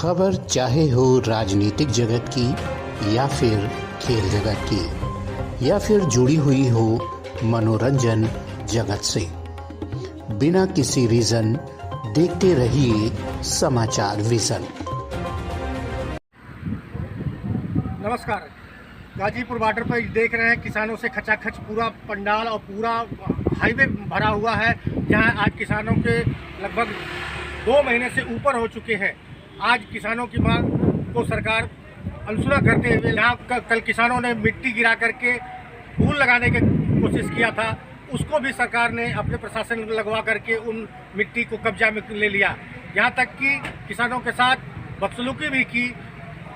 खबर चाहे हो राजनीतिक जगत की या फिर खेल जगत की या फिर जुड़ी हुई हो मनोरंजन जगत से, बिना किसी रीजन देखते रहिए समाचार विजन। नमस्कार। गाजीपुर बॉर्डर पर देख रहे हैं किसानों से खचाखच पूरा पंडाल और पूरा हाईवे भरा हुआ है, जहां आज किसानों के लगभग 2 महीने से ऊपर हो चुके हैं। आज किसानों की मांग को सरकार अनसुना करते हुए यहाँ कल किसानों ने मिट्टी गिरा करके फूल लगाने की कोशिश किया था, उसको भी सरकार ने अपने प्रशासन लगवा करके उन मिट्टी को कब्जा में ले लिया। यहाँ तक कि किसानों के साथ बदसलूकी भी की,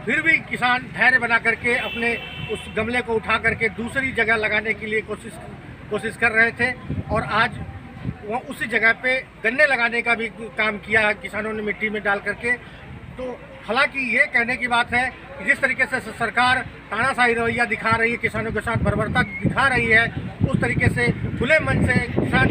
फिर भी किसान धैर्य बना करके अपने उस गमले को उठा करके दूसरी जगह लगाने के लिए कोशिश कर रहे थे। और आज वो उसी जगह पे गन्ने लगाने का भी काम किया है किसानों ने मिट्टी में डाल करके। तो हालांकि ये कहने की बात है कि जिस तरीके से सरकार तानाशाही रवैया दिखा रही है, किसानों के साथ बर्बरता दिखा रही है, उस तरीके से खुले मन से किसान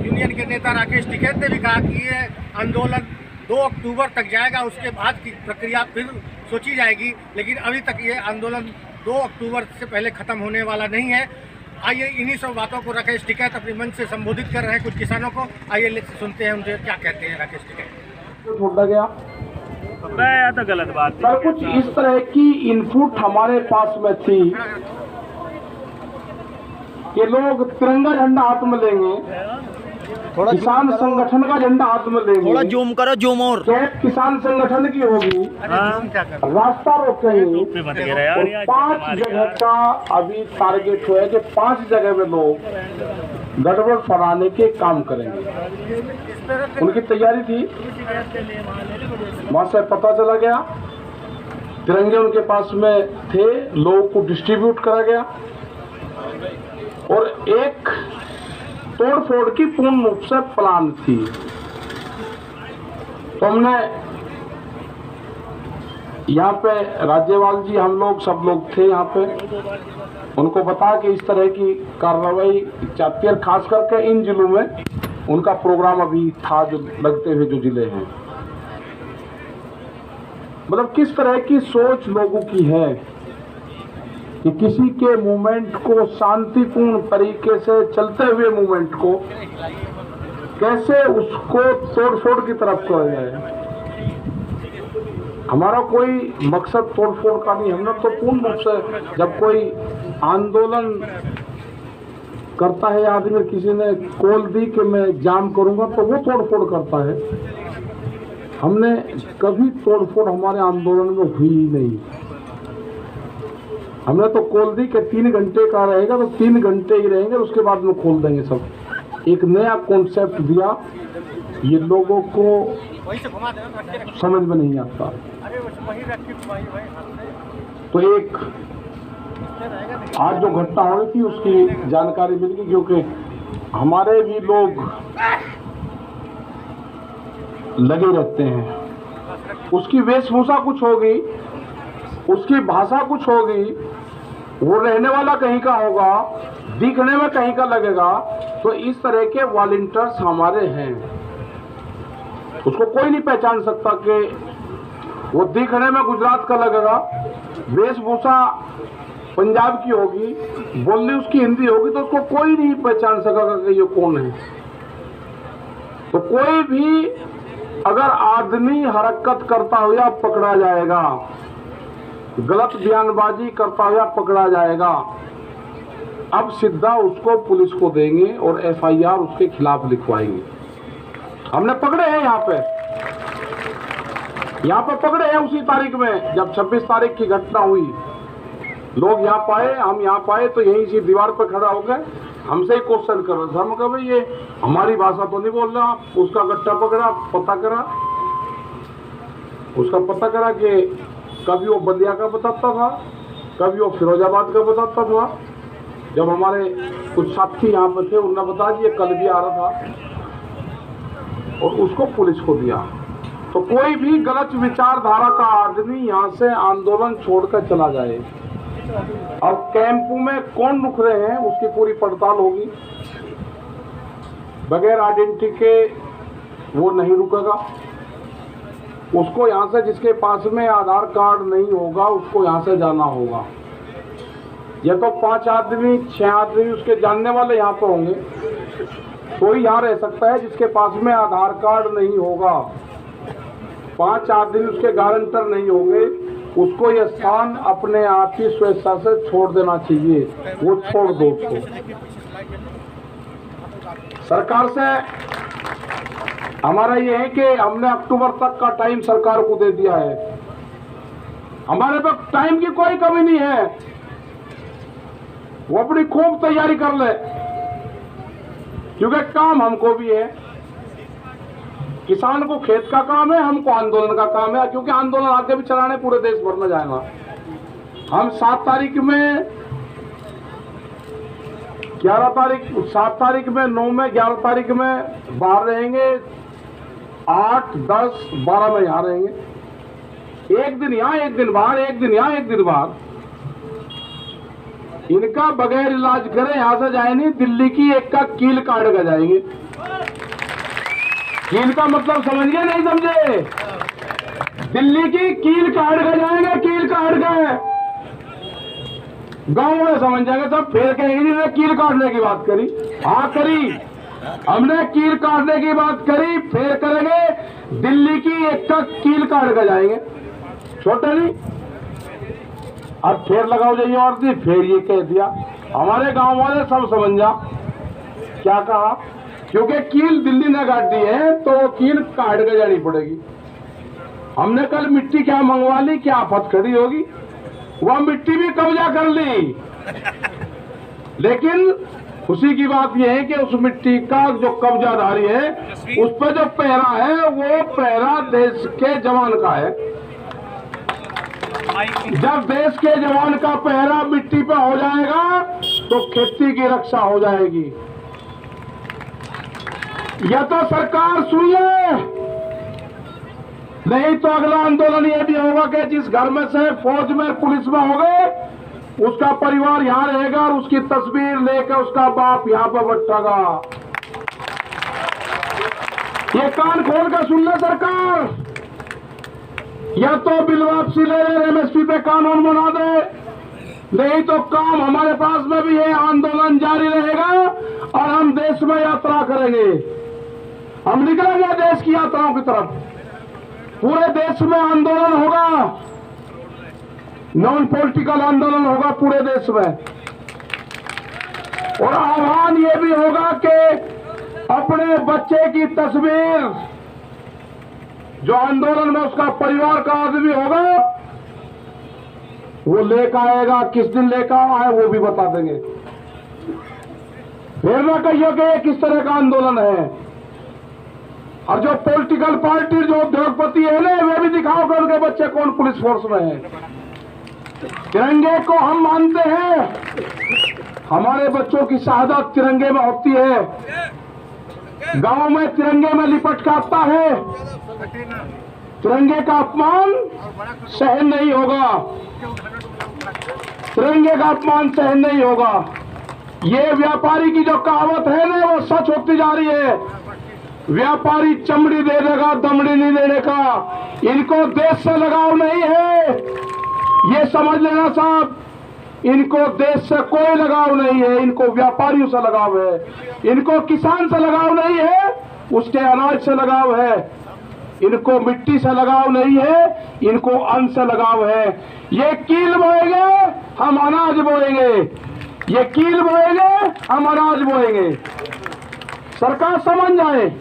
यूनियन के नेता राकेश टिकैत ने भी कहा कि ये आंदोलन 2 अक्टूबर तक जाएगा, उसके बाद की प्रक्रिया फिर सोची जाएगी। लेकिन अभी तक ये आंदोलन 2 अक्टूबर से पहले ख़त्म होने वाला नहीं है। आइए इन्हीं सब बातों को राकेश टिकैत अपने मन से संबोधित कर रहे हैं कुछ किसानों को। आइए सुनते हैं उनसे क्या कहते हैं राकेश टिकैत। छोड़ा गया तो गलत बात सर, कुछ इस तरह की इनपुट हमारे पास में थी कि लोग तिरंगा झंडा हाथ में लेंगे, किसान संगठन का झंडा हाथ में लेंगे, थोड़ा जूम करो, जूम और कैब किसान संगठन की होगी, रास्ता रोकेंगे। 5 जगह का अभी टारगेट हुआ है कि 5 जगह में लोग गड़बड़ फैलाने के काम करेंगे। उनकी तैयारी थी, वहां से पता चला गया, तिरंगे उनके पास में थे, लोगों को डिस्ट्रीब्यूट करा गया और एक तोड़ फोड़ की पूर्ण रूप से प्लान थी। तो हमने यहाँ पे राज्यपाल जी, हम लोग सब लोग थे यहाँ पे, उनको बता कि इस तरह की कार्रवाई चाहती है। खास करके इन जिलों में उनका प्रोग्राम अभी था, जो लगते हुए जो जिले हैं, मतलब किस तरह की सोच लोगों की है कि किसी के मूवमेंट को शांतिपूर्ण तरीके से चलते हुए मूवमेंट को कैसे उसको तोड़ फोड़ की तरफ किया जाए। हमारा कोई मकसद तोड़ फोड़ का नहीं। हमने तो पूर्ण रूप से, जब कोई आंदोलन करता है आदमी, किसी ने कॉल दी कि मैं जाम करूंगा, तो वो तोड़ फोड़ करता है। हमने कभी तोड़ फोड़ हमारे आंदोलन में हुई ही नहीं। हमने तो खोल दी कि 3 घंटे का रहेगा तो 3 घंटे ही रहेंगे, उसके बाद में खोल देंगे सब। एक नया कॉन्सेप्ट दिया, ये लोगों को समझ में नहीं आता। तो एक आज जो घटना हो रही थी उसकी जानकारी मिल गई, क्योंकि हमारे भी लोग लगे रहते हैं। उसकी वेशभूषा कुछ होगी, उसकी भाषा कुछ होगी, वो रहने वाला कहीं का होगा, दिखने में कहीं का लगेगा। तो इस तरह के वॉलंटियर्स हमारे हैं, उसको कोई नहीं पहचान सकता कि वो दिखने में गुजरात का लगेगा, वेशभूषा पंजाब की होगी, बोलनी उसकी हिंदी होगी, तो उसको कोई नहीं पहचान सकेगा कि ये कौन है। तो कोई भी अगर आदमी हरकत करता हुआ पकड़ा जाएगा, गलत बयानबाजी करता हुआ पकड़ा जाएगा, अब सीधा उसको पुलिस को देंगे और FIR उसके खिलाफ लिखवाएंगे। हमने पकड़े हैं यहाँ पे पकड़े हैं उसी तारीख में, जब 26 तारीख की घटना हुई। लोग यहाँ पाए, हम यहाँ पाए, तो यहीं से दीवार पर खड़ा हो गए, हमसे ही क्वेश्चन कर रहे थे। हम कहा भाई ये हमारी भाषा तो नहीं बोल रहा। उसका गट्टा पकड़ा, पता करा कि कभी वो बलिया का बताता था, कभी वो फिरोजाबाद का बताता था। जब हमारे कुछ साथी यहाँ पे थे, उन्होंने बताया ये कल भी आ रहा था, और उसको पुलिस को दिया। तो कोई भी गलत विचारधारा का आदमी यहाँ से आंदोलन छोड़कर चला जाए। अब कैंपों में कौन रुक रहे हैं उसकी पूरी पड़ताल होगी। बगैर आइडेंटिटी के वो नहीं रुकेगा। उसको यहाँ से, जिसके पास में आधार कार्ड नहीं होगा, उसको यहाँ से जाना होगा। ये तो 5 आदमी 6 आदमी उसके जानने वाले यहाँ पर होंगे, तो ही यहाँ रह सकता है। जिसके पास में आधार कार्ड नहीं होगा, 5 आदमी उसके गारंटर नहीं होंगे, उसको ये स्थान अपने आप ही स्वेच्छा से छोड़ देना चाहिए। वो छोड़ दो उसको। सरकार से हमारा ये है कि हमने अक्टूबर तक का टाइम सरकार को दे दिया है। हमारे पास टाइम की कोई कमी नहीं है। वो अपनी खूब तैयारी कर ले, क्योंकि काम हमको भी है। किसान को खेत का काम है, हमको आंदोलन का काम है, क्योंकि आंदोलन आगे भी चलाने पूरे देश भर में जाएगा। हम 7 तारीख में 7 तारीख में 9 में 11 तारीख में बाहर रहेंगे, 8, 10, 12 में यहाँ रहेंगे। एक दिन यहाँ, एक दिन बाहर, एक दिन यहाँ, एक दिन बाहर। इनका बगैर इलाज करे यहाँ से जाए नहीं, दिल्ली की एक का कील काट कर जाएंगे। कील का मतलब समझ गए नहीं समझे? दिल्ली की कील काट कर जाएंगे, कील काट कर। गांव में समझ जाएंगे सब, फिर कहेंगे जिन्होंने कील काटने की बात करी। हाँ करी, हमने कील काटने की बात करी, फिर करेंगे दिल्ली की एक का कील काट कर जाएंगे। छोटे नहीं, अब फिर लगाओ जाइए और दी, फिर ये कह दिया। हमारे गांव वाले सब समझ जा क्या कहा, क्योंकि कील दिल्ली ने काट दी है तो कील काट कर जानी पड़ेगी। हमने कल मिट्टी क्या मंगवा ली, क्या आफत खड़ी होगी, वह मिट्टी भी कब्जा कर ली। लेकिन खुशी की बात यह है कि उस मिट्टी का जो कब्जादारी है, उस पर जो पहरा है, वो पहरा देश के जवान का है। जब देश के जवान का पहरा मिट्टी पे हो जाएगा तो खेती की रक्षा हो जाएगी। या तो सरकार सुन ले, नहीं तो अगला आंदोलन ये भी होगा कि जिस घर में से फौज में पुलिस में हो गए, उसका परिवार यहाँ रहेगा और उसकी तस्वीर लेकर उसका बाप यहाँ पर बैठेगा। ये कान खोल कर सुन ले सरकार, या तो बिल वापसी ले ले, एमएसपी पे कानून बना दे, नहीं तो काम हमारे पास में भी है, आंदोलन जारी रहेगा और हम देश में यात्रा करेंगे। हम निकलेंगे देश की यात्राओं की तरफ, पूरे देश में आंदोलन होगा, नॉन पॉलिटिकल आंदोलन होगा पूरे देश में। और आह्वान ये भी होगा कि अपने बच्चे की तस्वीर, जो आंदोलन में उसका परिवार का आदमी होगा, वो लेकर आएगा। किस दिन लेकर आए वो भी बता देंगे। फिर ना कहिए कि ये किस तरह का आंदोलन है। और जो पॉलिटिकल पार्टी, जो उद्योगपति है ना, वे भी दिखाओ कि उनके बच्चे कौन पुलिस फोर्स में है। तिरंगे को हम मानते हैं, हमारे बच्चों की शहादत तिरंगे में होती है। गांव में तिरंगे में लिपट के आता है, तिरंगे का अपमान सहन नहीं होगा, तिरंगे का अपमान सहन नहीं होगा। ये व्यापारी की जो कहावत है ना, वो सच होती जा रही है। व्यापारी चमड़ी दे देगा, दमड़ी नहीं देने का। इनको देश से लगाव नहीं है, ये समझ लेना साहब। इनको देश से कोई लगाव नहीं है, इनको व्यापारियों से लगाव है। इनको किसान से लगाव नहीं है, उसके अनाज से लगाव है। इनको मिट्टी से लगाव नहीं है, इनको अन्न से लगाव है। ये कील बोएंगे, हम अनाज बोएंगे। ये कील बोएंगे, हम अनाज बोएंगे। सरकार समझ जाए,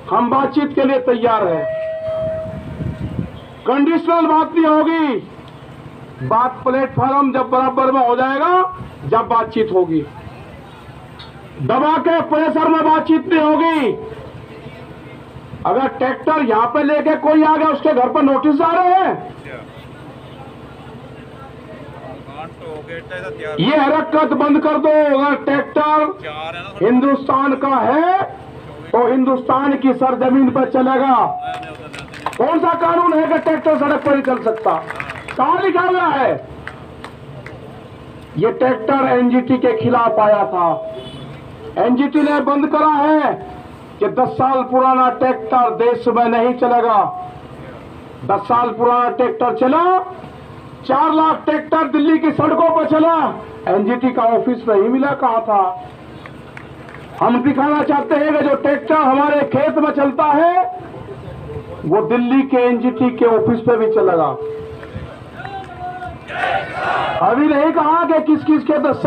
हम बातचीत के लिए तैयार हैं। कंडीशनल बात नहीं होगी, बात प्लेटफॉर्म जब बराबर में हो जाएगा, जब बातचीत होगी। दबा के प्रेशर में बातचीत नहीं होगी। अगर ट्रैक्टर यहां पे लेके कोई आ गया, उसके घर पर नोटिस आ रहे हैं, ये हरकत बंद कर दो। अगर ट्रैक्टर हिंदुस्तान का है तो हिंदुस्तान की सरजमीन पर चलेगा। कौन सा कानून है कि ट्रैक्टर सड़क पर नहीं चल सकता? कहां लिखा हुआ है? ये ट्रैक्टर एनजीटी के खिलाफ आया था, एनजीटी ने बंद करा है। कि 10 साल पुराना ट्रैक्टर देश में नहीं चलेगा। 10 साल पुराना ट्रैक्टर चला, 4 लाख ट्रैक्टर दिल्ली की सड़कों पर चला, एनजीटी का ऑफिस नहीं मिला, कहा था। हम दिखाना चाहते हैं कि जो ट्रैक्टर हमारे खेत में चलता है वो दिल्ली के एनजीटी के ऑफिस पे भी चलेगा। अभी नहीं कहा कि किस किस के 10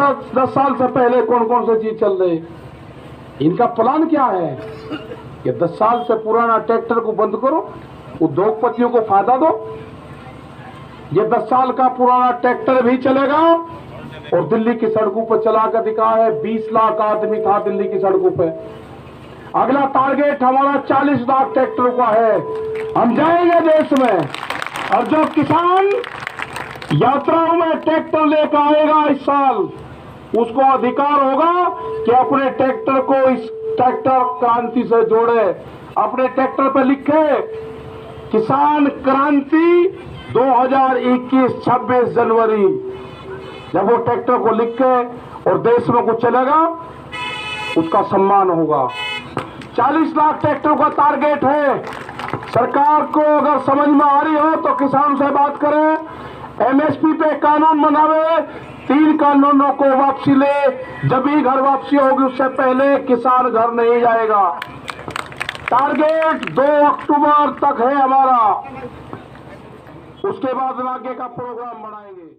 साल से पहले कौन कौन सी चीज चल रही। इनका प्लान क्या है कि 10 साल से पुराना ट्रैक्टर को बंद करो, उद्योगपतियों को फायदा दो। ये 10 साल का पुराना ट्रैक्टर भी चलेगा और दिल्ली की सड़कों पर चला कर दिखा है। 20 लाख आदमी था दिल्ली की सड़कों पे। अगला टारगेट हमारा 40 लाख ट्रैक्टरों का है। हम जाएंगे देश में, और जो किसान यात्राओं में ट्रैक्टर लेकर आएगा इस साल, उसको अधिकार होगा कि अपने ट्रैक्टर को इस ट्रैक्टर क्रांति से जोड़े। अपने ट्रैक्टर पर लिखे किसान क्रांति 2021 26 जनवरी। जब वो ट्रैक्टर को लिख के और देश में कुछ चलेगा, उसका सम्मान होगा। 40 लाख ट्रैक्टर का टारगेट है। सरकार को अगर समझ में आ रही हो तो किसान से बात करें, एमएसपी पे कानून बनावे, 3 कानूनों को वापसी ले। जब ही घर वापसी होगी, उससे पहले किसान घर नहीं जाएगा। टारगेट 2 अक्टूबर तक है हमारा, उसके बाद आगे का प्रोग्राम बनाएंगे।